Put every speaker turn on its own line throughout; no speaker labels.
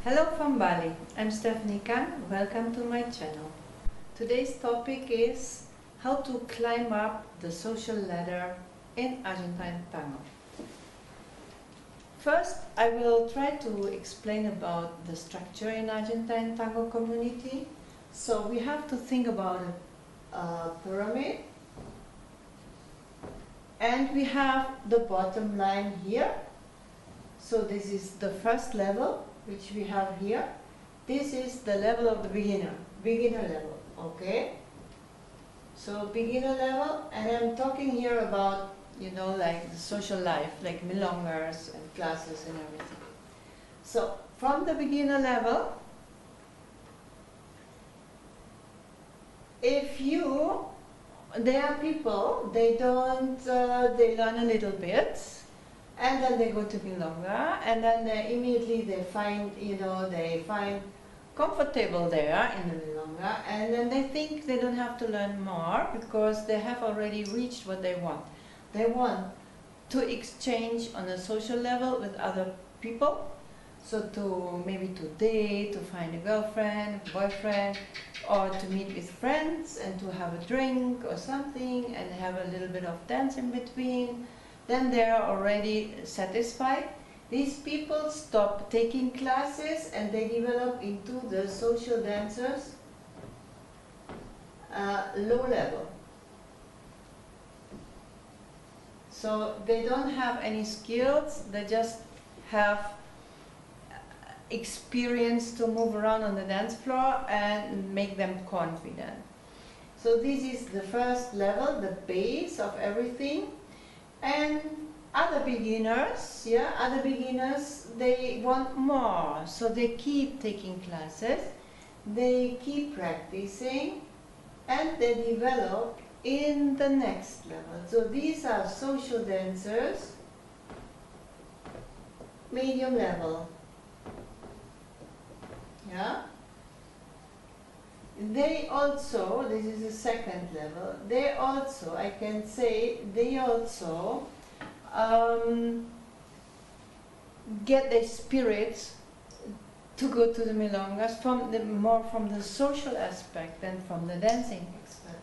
Hello from Bali, I'm Stephanie Kang, welcome to my channel. Today's topic is how to climb up the social ladder in Argentine Tango. First, I will try to explain about the structure in Argentine Tango community. So we have to think about a pyramid, and we have the bottom line here. So this is the first level, which we have here. This is the level of the beginner level, okay? So beginner level, and I'm talking here about, like the social life, like milongas and classes and everything. So from the beginner level, there are people, they learn a little bit, and then they go to milonga, and then they find comfortable there in the milonga, and then they think they don't have to learn more because they have already reached what they want. They want to exchange on a social level with other people, so maybe to date, to find a girlfriend, boyfriend, or to meet with friends and to have a drink or something and have a little bit of dance in between. Then they are already satisfied. These people stop taking classes and they develop into the social dancers, low level. So they don't have any skills, they just have experience to move around on the dance floor and make them confident. So this is the first level, the base of everything. And other beginners, they want more, so they keep taking classes, they keep practicing, and they develop in the next level. So these are social dancers, medium level. Yeah? They also, this is the second level, they also get their spirits to go to the milongas more from the social aspect than from the dancing aspect.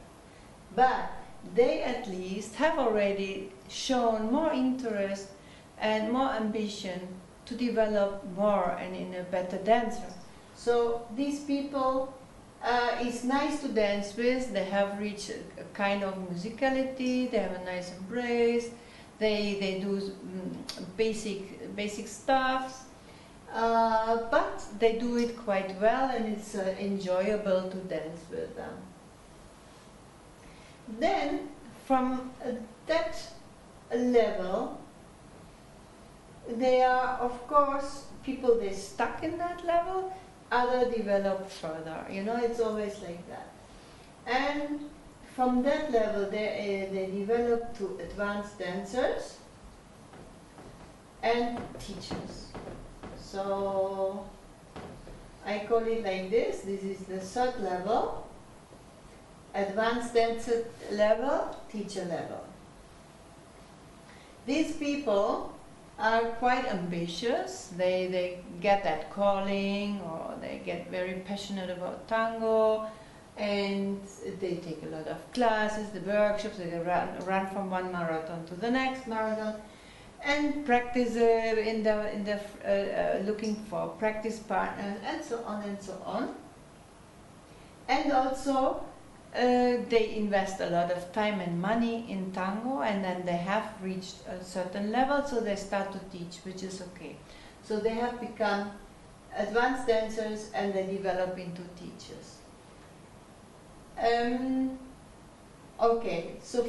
But they at least have already shown more interest and more ambition to develop more and in a better dancer. So these people, it's nice to dance with. They have reached a kind of musicality, they have a nice embrace, they do basic stuff, but they do it quite well and it's enjoyable to dance with them. Then from that level, there are of course people they stuck in that level, other develop further, it's always like that. And from that level they develop to advanced dancers and teachers. So I call it like this is the third level, advanced dancer level, teacher level. These people are quite ambitious, they get that calling, or they get very passionate about tango, and they take a lot of classes, the workshops, they run from one marathon to the next marathon, and practice looking for practice partners, and so on and so on. And also they invest a lot of time and money in tango, and then they have reached a certain level, so they start to teach, which is okay. So they have become advanced dancers and they develop into teachers. Okay, so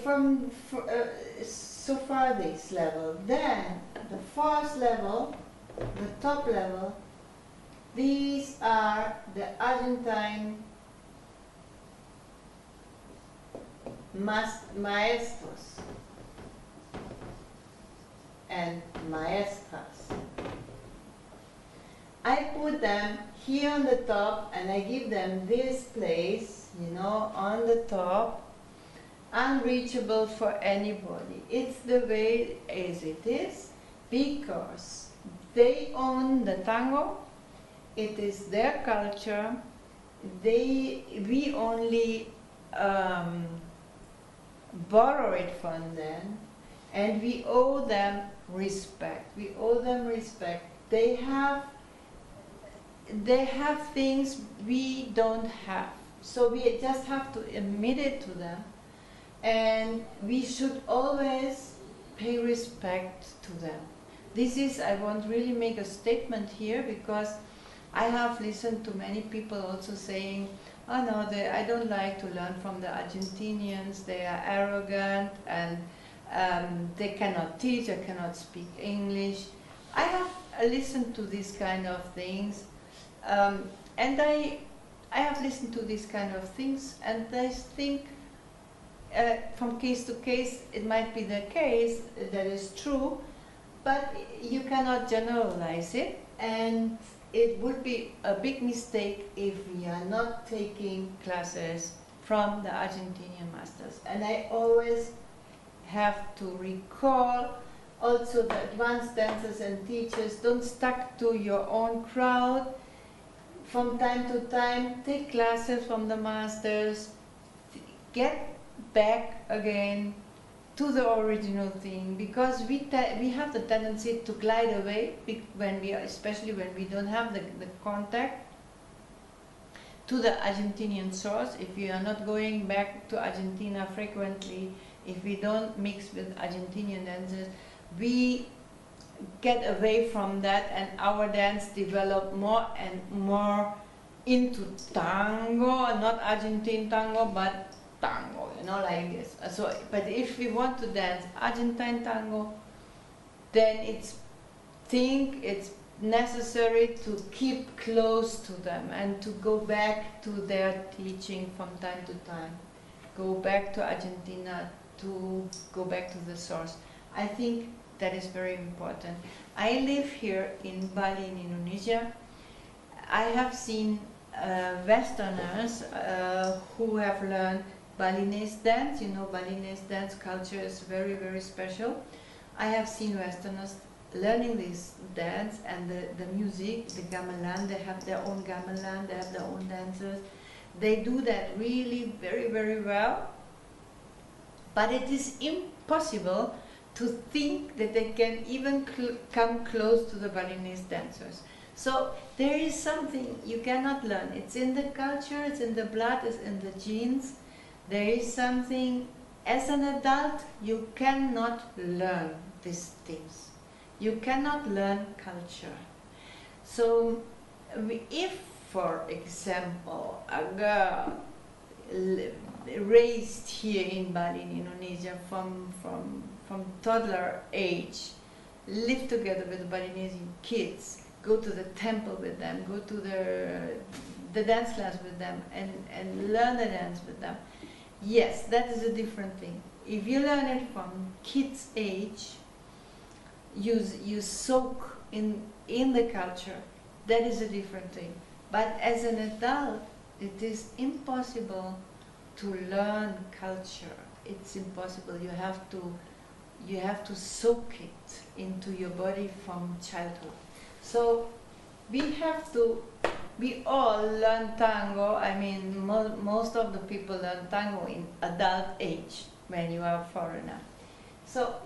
so far this level. Then the fourth level, the top level, these are the Argentine maestros and maestras. I put them here on the top and I give them this place, on the top, unreachable for anybody. It's the way as it is because they own the tango it is their culture. We only borrow it from them, and we owe them respect. We owe them respect. They have things we don't have, so we just have to admit it to them, and we should always pay respect to them. This is, I won't really make a statement here, because I have listened to many people also saying, oh no, I don't like to learn from the Argentinians, they are arrogant, and they cannot teach, I cannot speak English. I have listened to these kind of things, and I have listened to these kind of things, and I think from case to case it might be the case, that is true, but you cannot generalize it, and it would be a big mistake if we are not taking classes from the Argentinian masters. And I always have to recall also the advanced dancers and teachers, don't stuck to your own crowd. From time to time, take classes from the masters, get back again to the original thing, because we have the tendency to glide away when especially when we don't have the contact to the Argentinian source. If we are not going back to Argentina frequently, if we don't mix with Argentinian dancers, we get away from that, and our dance develop more and more into tango, not Argentine tango, but tango, you know, like this. So, but if we want to dance Argentine tango, then it's necessary to keep close to them and to go back to their teaching from time to time. Go back to Argentina, to go back to the source. I think that is very important. I live here in Bali, in Indonesia. I have seen Westerners who have learned Balinese dance. You know, Balinese dance culture is very, very special. I have seen Westerners learning this dance and the music, the gamelan. They have their own gamelan, they have their own dancers. They do that really very, very well. But it is impossible to think that they can even come close to the Balinese dancers. So there is something you cannot learn. It's in the culture, it's in the blood, it's in the genes. There is something, as an adult, you cannot learn these things. You cannot learn culture. So if, for example, a girl raised here in Bali, in Indonesia, from toddler age, live together with Balinese kids, go to the temple with them, go to the dance class with them, and learn the dance with them. Yes, that is a different thing. If you learn it from kids' age, you soak in the culture, that is a different thing. But as an adult, it is impossible to learn culture. It's impossible. You have to soak it into your body from childhood. So we all learn tango. I mean, most of the people learn tango in adult age when you are a foreigner. So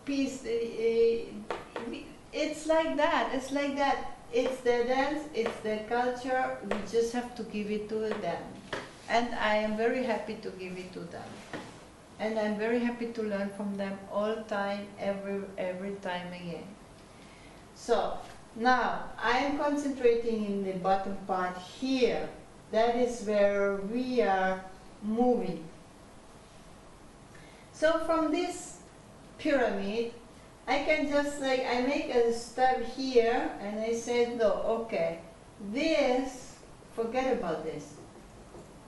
peace, it's like that. It's like that. It's their dance, it's their culture. We just have to give it to them. And I am very happy to give it to them. And I'm very happy to learn from them all time, every time again. So now I am concentrating in the bottom part here. That is where we are moving. So from this pyramid, I can just like, I make a step here and I said, no, okay, this, forget about this.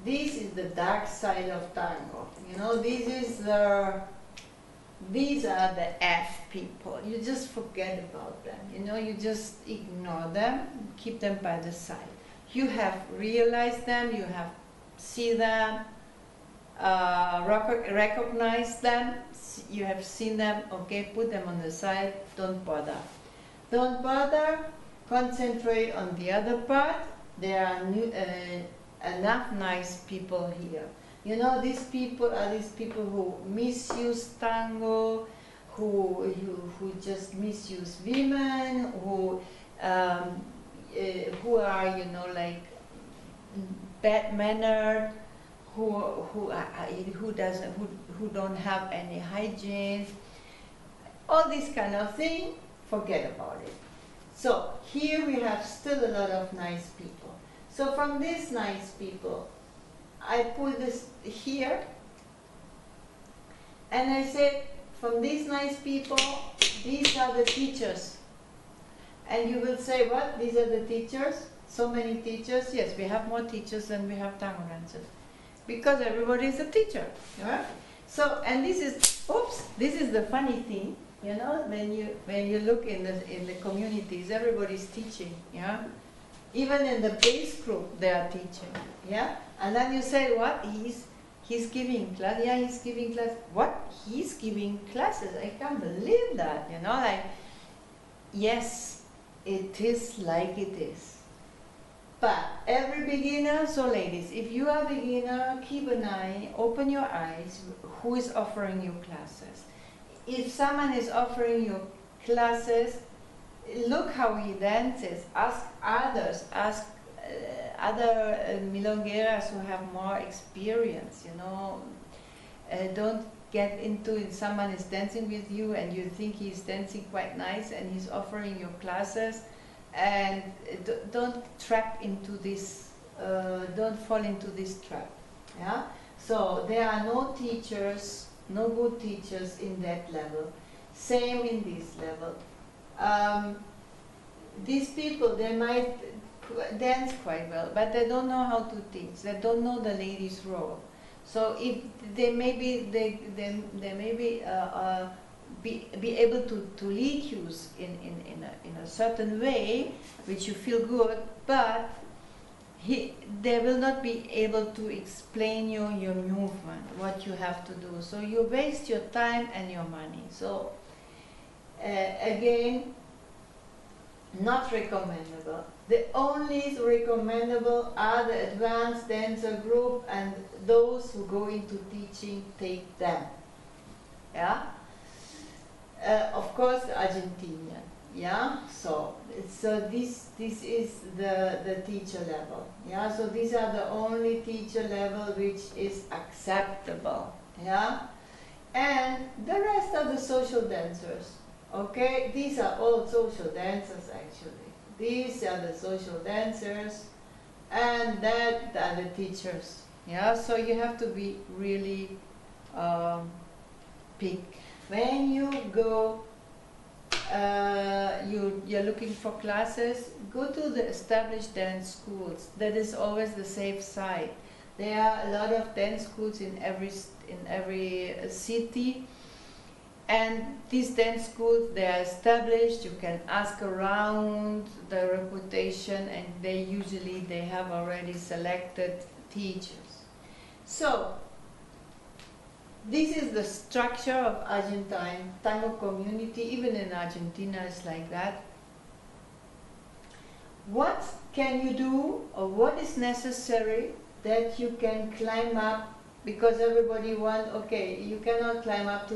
This is the dark side of tango. You know, these are the F people. You just forget about them. You know, you just ignore them, keep them by the side. You have realized them, you have seen them, recognize them, you have seen them, okay, put them on the side, don't bother. Don't bother, concentrate on the other part. There are enough nice people here. You know, these people are these people who misuse tango, who just misuse women, who are, you know, like bad mannered, who don't have any hygiene, all this kind of thing. Forget about it. So here we have still a lot of nice people. So from these nice people, I put this here, and I said, from these nice people, these are the teachers. And you will say, what? These are the teachers? So many teachers? Yes, we have more teachers than we have tango dancers, because everybody is a teacher. Right? So, and this is, oops, this is the funny thing. You know, when you look in the communities, everybody's teaching. Yeah. Even in the base group, they are teaching, yeah? And then you say, what? He's giving class. Yeah, he's giving class. What? He's giving classes. I can't believe that, you know? Like, yes, it is like it is. But every beginner, so ladies, if you are a beginner, keep an eye, open your eyes, who is offering you classes. If someone is offering you classes, look how he dances. Ask others. Ask other milongueras who have more experience. You know, don't get into it. Someone is dancing with you and you think he's dancing quite nice and he's offering you classes, and don't trap into this. Don't fall into this trap. Yeah. So there are no teachers, no good teachers in that level. Same in this level. These people, they might dance quite well, but they don't know how to teach. They don't know the lady's role. So if they may be be able to lead you in a certain way, which you feel good, but they will not be able to explain you your movement, what you have to do. So you waste your time and your money. So again, not recommendable. The only recommendable are the advanced dancer group, and those who go into teaching, take them. Yeah. Of course, the Argentinian. Yeah. So this is the teacher level. Yeah. So these are the only teacher level which is acceptable. Yeah. And the rest are the social dancers. Okay, these are all social dancers actually. These are the social dancers, and that are the teachers. Yeah, so you have to be really pick. When you go, you're looking for classes, go to the established dance schools. That is always the safe side. There are a lot of dance schools in every city. And these dance schools, they are established. You can ask around the reputation, and they have already selected teachers. So this is the structure of Argentine Tango community. Even in Argentina, it's like that. What can you do, or what is necessary that you can climb up? Because everybody wants, okay, you cannot climb up to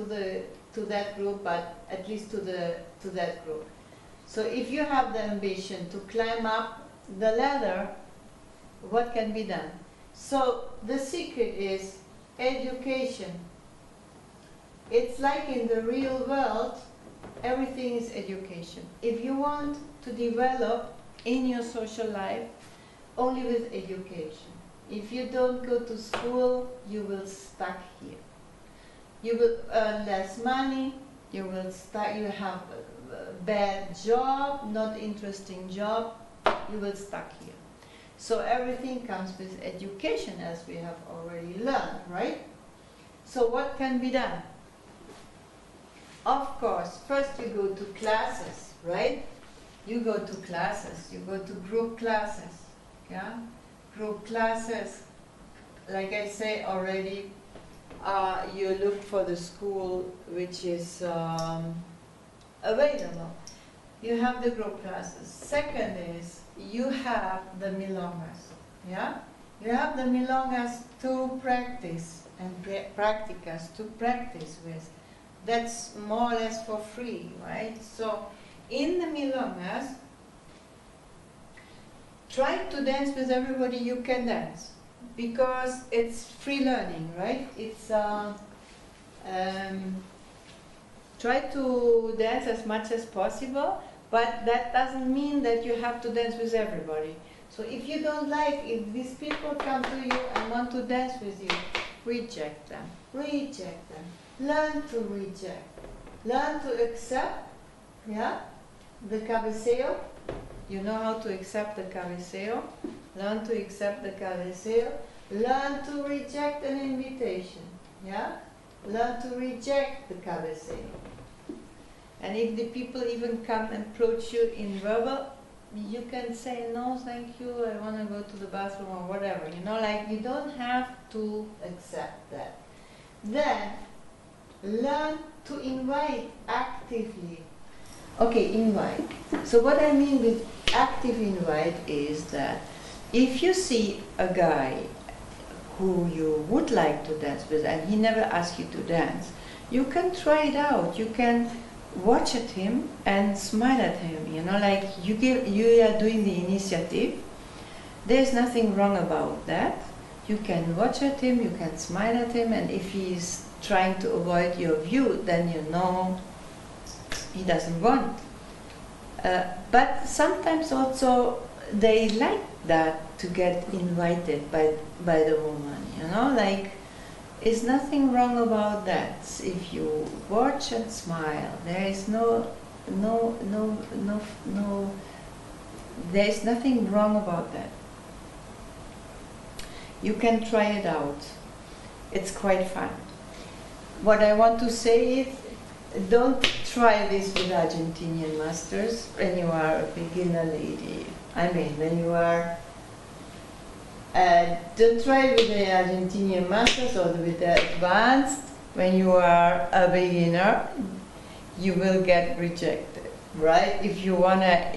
that group, but at least to that group. So if you have the ambition to climb up the ladder, what can be done? So the secret is education. It's like in the real world, everything is education. If you want to develop in your social life, only with education. If you don't go to school, you will stuck here. You will earn less money, you have a bad job, not interesting job, you will stuck here. So everything comes with education, as we have already learned, right? So what can be done? Of course, first you go to classes, right? You go to classes, you go to group classes, yeah? Group classes, like I say already, you look for the school which is available. you have the group classes. Second is you have the milongas. Yeah? You have the milongas to practice and practicas to practice with. That's more or less for free, right? So in the milongas, try to dance with everybody you can dance, because it's free learning, right? It's try to dance as much as possible, but that doesn't mean that you have to dance with everybody. So if you don't like, if these people come to you and want to dance with you, reject them. Reject them. Learn to reject. Learn to accept, yeah, the cabeceo. You know how to accept the cabeceo. Learn to accept the cabeceo. Learn to reject an invitation, yeah. Learn to reject the cabeceo. And if the people even come and approach you in verbal, you can say, no, thank you, I want to go to the bathroom or whatever. You know, like, you don't have to accept that. Then, learn to invite actively. Okay, invite. So what I mean with active invite is that if you see a guy who you would like to dance with and he never asks you to dance, you can try it out. You can watch at him and smile at him, you know, like you are doing the initiative. There's nothing wrong about that. You can watch at him, you can smile at him, and if he's trying to avoid your view, then you know he doesn't want. But sometimes also they like that, to get invited by the woman, you know, like, there's nothing wrong about that. If you watch and smile, there is there is nothing wrong about that. You can try it out. It's quite fun. What I want to say is, don't try this with Argentinian masters when you are a beginner lady. I mean, when you are don't try with the Argentinian masters or with the advanced. When you are a beginner, you will get rejected, right? If you wanna,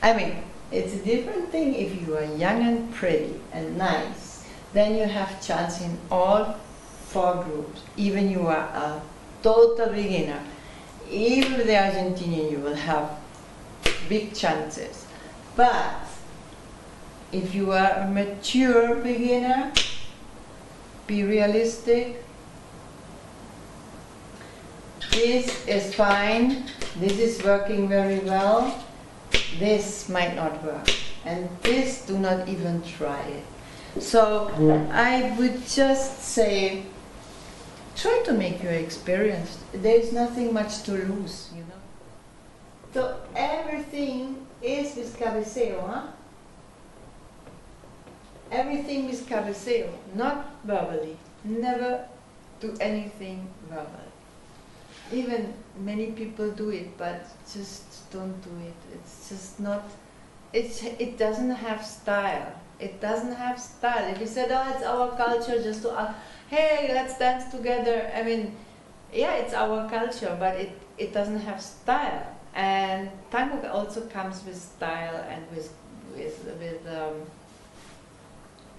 I mean, it's a different thing if you are young and pretty and nice. Then you have chance in all 4 groups. Even you are a total beginner. Even with the Argentinian, you will have big chances. But if you are a mature beginner, be realistic. This is fine. This is working very well. This might not work. And this, do not even try it. So I would just say, try to make your experience. There's nothing much to lose, you know. So everything is with cabeceo, huh? Everything with cabeceo, not verbally. Never do anything verbally. Even many people do it, but just don't do it. It's just not, it doesn't have style. It doesn't have style. If you said, oh, it's our culture, just to ask, hey, let's dance together. I mean, yeah, it's our culture, but it doesn't have style. And tango also comes with style and with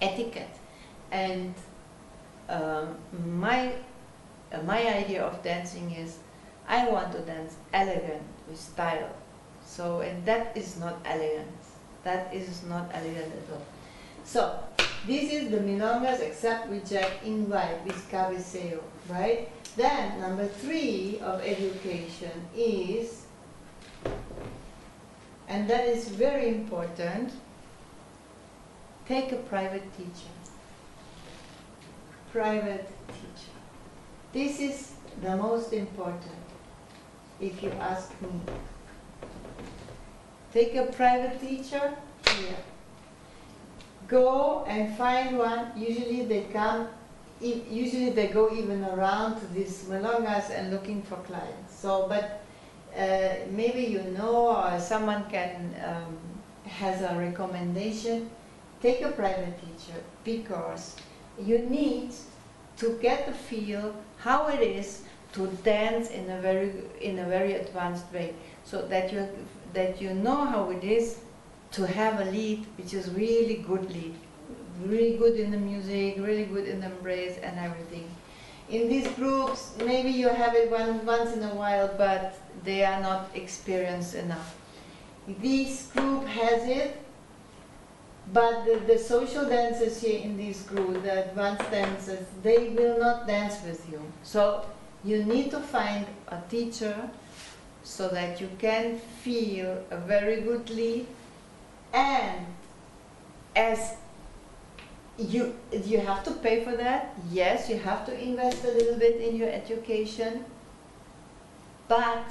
etiquette. And my idea of dancing is, I want to dance elegant with style. So, and that is not elegant. That is not elegant at all. So, this is the milongas, accept, reject, invite with cabeceo, right? Then, number 3 of education is, and that is very important, take a private teacher. Private teacher. This is the most important, if you ask me. Take a private teacher here. Go and find one. Usually they come, usually they go even around to these milongas and looking for clients. So, but maybe you know, or someone can has a recommendation. Take a private teacher, because you need to get the feel how it is to dance in a very advanced way. so that you know how it is to have a lead which is really good lead, really good in the music, really good in the embrace and everything. In these groups, maybe you have it once in a while, but they are not experienced enough. This group has it, but the social dancers here in this group, the advanced dancers, they will not dance with you. So you need to find a teacher so that you can feel a very good lead, and as you have to pay for that. Yes, you have to invest a little bit in your education, but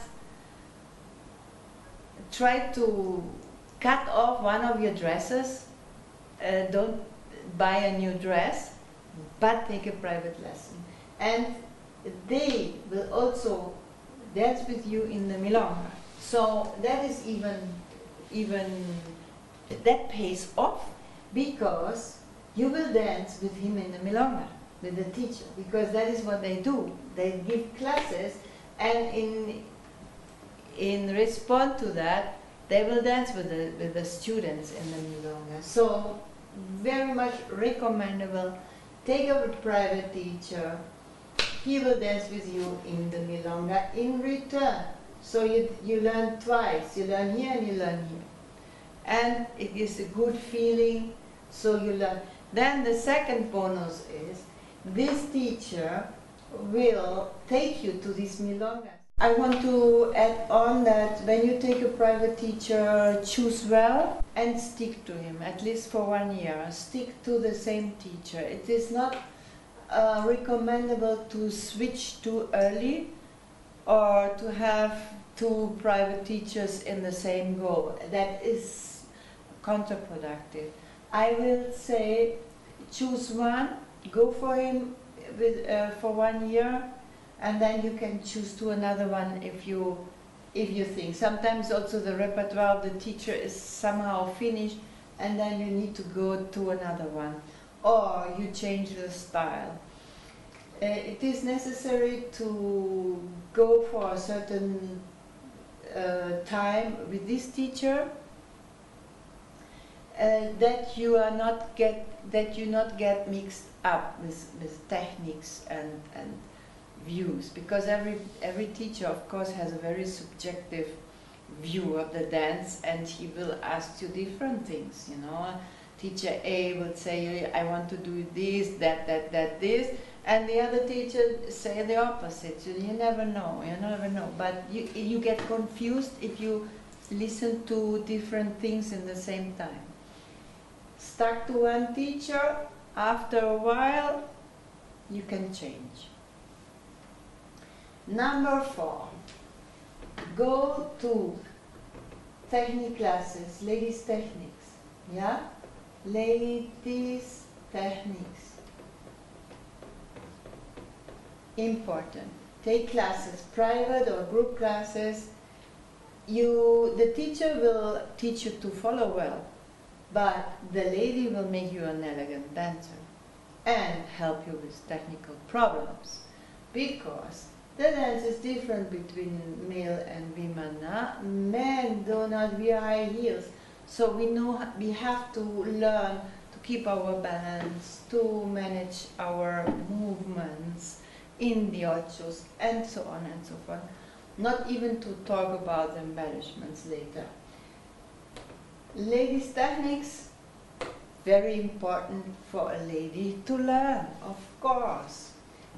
try to cut off one of your dresses. Don't buy a new dress, but take a private lesson. And they will also dance with you in the milonga. So that is even that pays off, because you will dance with him in the milonga, with the teacher, because that is what they do. They give classes, and in response to that, they will dance with the students in the milonga. So very much recommendable. Take a private teacher. He will dance with you in the milonga in return. So you learn twice. You learn here and you learn here. And it is a good feeling, so you learn. Then the second bonus is, this teacher will take you to these milongas. I want to add on that when you take a private teacher, choose well and stick to him, at least for 1 year. Stick to the same teacher. It is not recommendable to switch too early or to have 2 private teachers in the same go. That is counterproductive. I will say choose one, go for him for 1 year, and then you can choose to another one if you think. Sometimes also the repertoire of the teacher is somehow finished, and then you need to go to another one, or you change the style. It is necessary to go for a certain time with this teacher, that you not get mixed up with techniques and views, because every teacher of course has a very subjective view of the dance, and he will ask you different things, you know. Teacher A will say, I want to do this, that, this, and the other teacher say the opposite. So you never know, but you get confused if you listen to different things in the same time. Stuck to one teacher, after a while you can change. Number 4, go to technique classes, ladies techniques, yeah? Ladies techniques. Important. Take classes, private or group classes. The teacher will teach you to follow well, but the lady will make you an elegant dancer and help you with technical problems, because the dance is different between male and women. Men do not wear high heels, so we have to learn to keep our balance, to manage our movements in the ochos, and so on and so forth. Not even to talk about the embellishments later. Ladies' techniques, very important for a lady to learn, of course.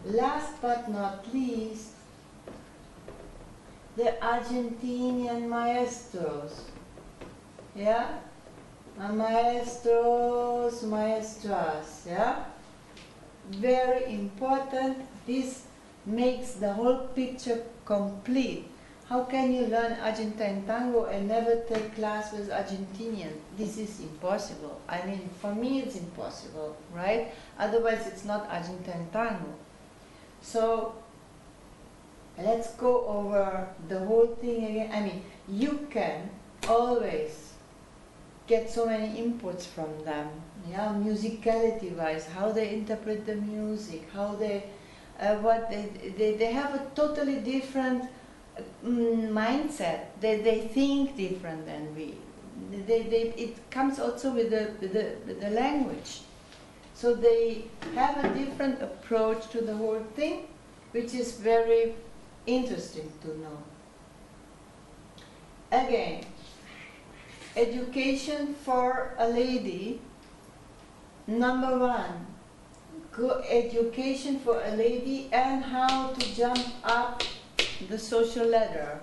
Last but not least, the Argentinian maestros. Yeah? Maestros, maestras. Yeah? Very important. This makes the whole picture complete. How can you learn Argentine tango and never take class with Argentinian? This is impossible. I mean, for me it's impossible, right? Otherwise it's not Argentine tango. So let's go over the whole thing again. I mean, you can always get so many inputs from them, yeah, musicality wise, how they interpret the music, how they have a totally different mindset. They think different than we. It comes also with the language. So they have a different approach to the whole thing, which is very interesting to know. Again, education for a lady. Number one, education for a lady and how to jump up the social ladder.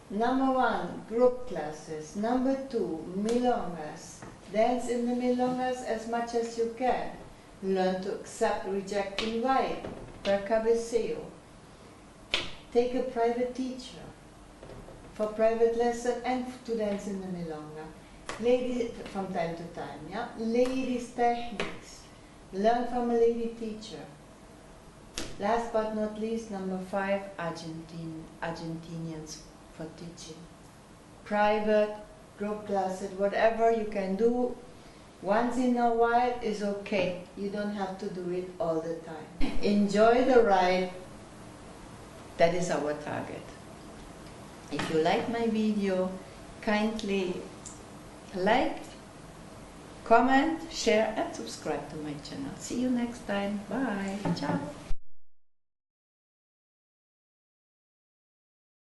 Number one, group classes. Number two, milongas. Dance in the milongas as much as you can. Learn to accept, reject, invite. Per cabeceo. Take a private teacher for private lesson and to dance in the milonga. Ladies, from time to time, yeah? Ladies techniques. Learn from a lady teacher. Last but not least, number 5, Argentinians for teaching. Private, group classes, whatever you can do once in a while is okay. You don't have to do it all the time. Enjoy the ride. That is our target. If you like my video, kindly like, comment, share and subscribe to my channel. See you next time. Bye. Ciao.